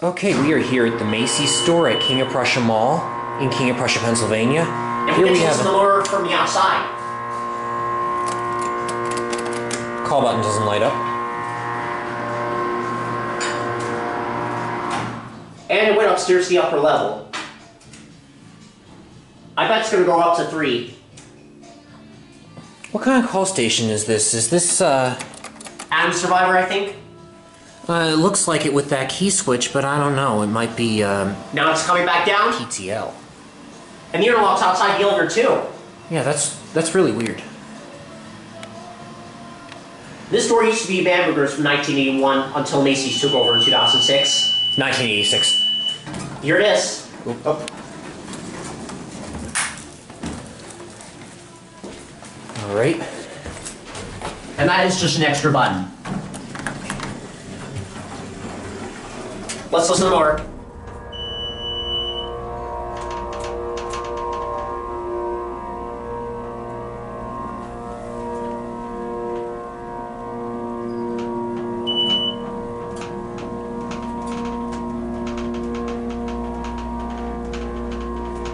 Okay, we are here at the Macy store at King of Prussia Mall in King of Prussia, Pennsylvania. And here we have the motor from the outside. Call button doesn't light up. And it went upstairs to the upper level. I bet it's going to go up to 3. What kind of call station is this? Is this, Adam Survivor, I think? it looks like it with that key switch, but I don't know. It might be, Now it's coming back down. PTL. And the interlock's outside the elevator, too. Yeah, that's really weird. This store used to be Bamberger's from 1981 until Macy's took over in 2006. 1986. Here it is. Oh. Alright. And that is just an extra button. Let's listen more.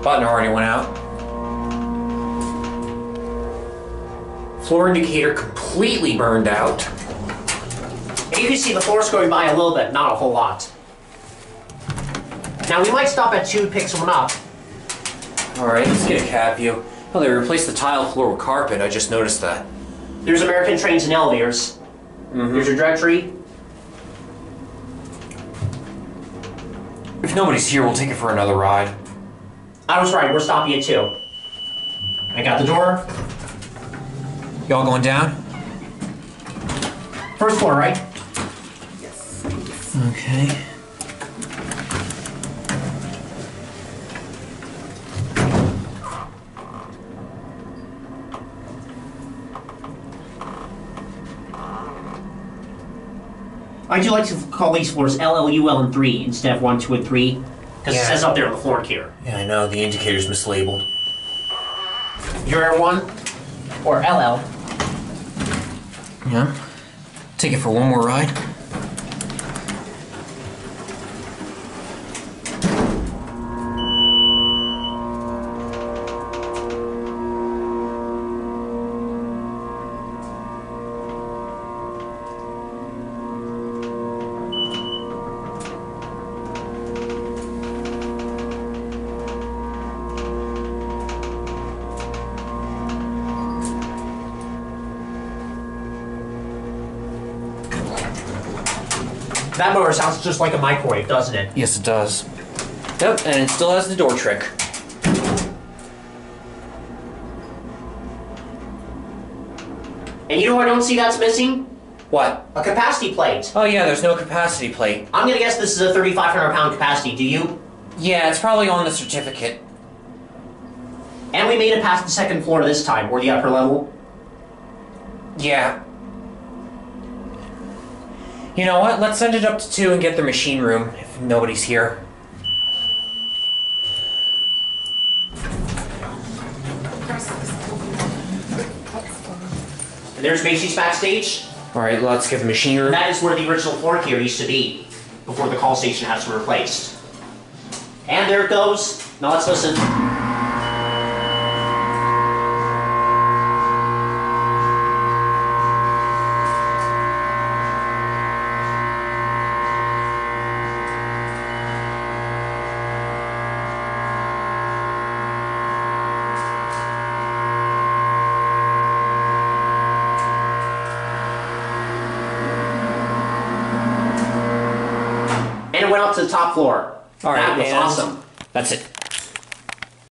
Button already went out. Floor indicator completely burned out. And you can see the floor's going by a little bit, not a whole lot. Now we might stop at 2 and pick someone up. Alright, let's get a cab view. Oh, they replaced the tile floor with carpet. I just noticed that. There's American Trains and Elevators. Here's your directory. If nobody's here, we'll take it for another ride. I was right, we're stopping at 2. I got the door. Y'all going down? First floor, right? Yes. Okay. I do like to call these floors L, L, U, L, and 3 instead of 1, 2, and 3. Because it says up there on the floor here. Yeah, I know. The indicator's mislabeled. You're L1 or LL. Yeah. Take it for one more ride. That motor sounds just like a microwave, doesn't it? Yes, it does. Yep, and it still has the door trick. And you know what I don't see that's missing? What? A capacity plate. Oh yeah, there's no capacity plate. I'm gonna guess this is a 3,500 pound capacity, do you? Yeah, it's probably on the certificate. And we made it past the 2nd floor this time, or the upper level. Yeah. You know what? Let's send it up to 2 and get the machine room if nobody's here. And there's Macy's backstage. Alright, let's get the machine room. That is where the original floor here used to be, before the call station has been replaced. And there it goes. Now let's listen. And it went up to the top floor. Alright, that was awesome. That's it.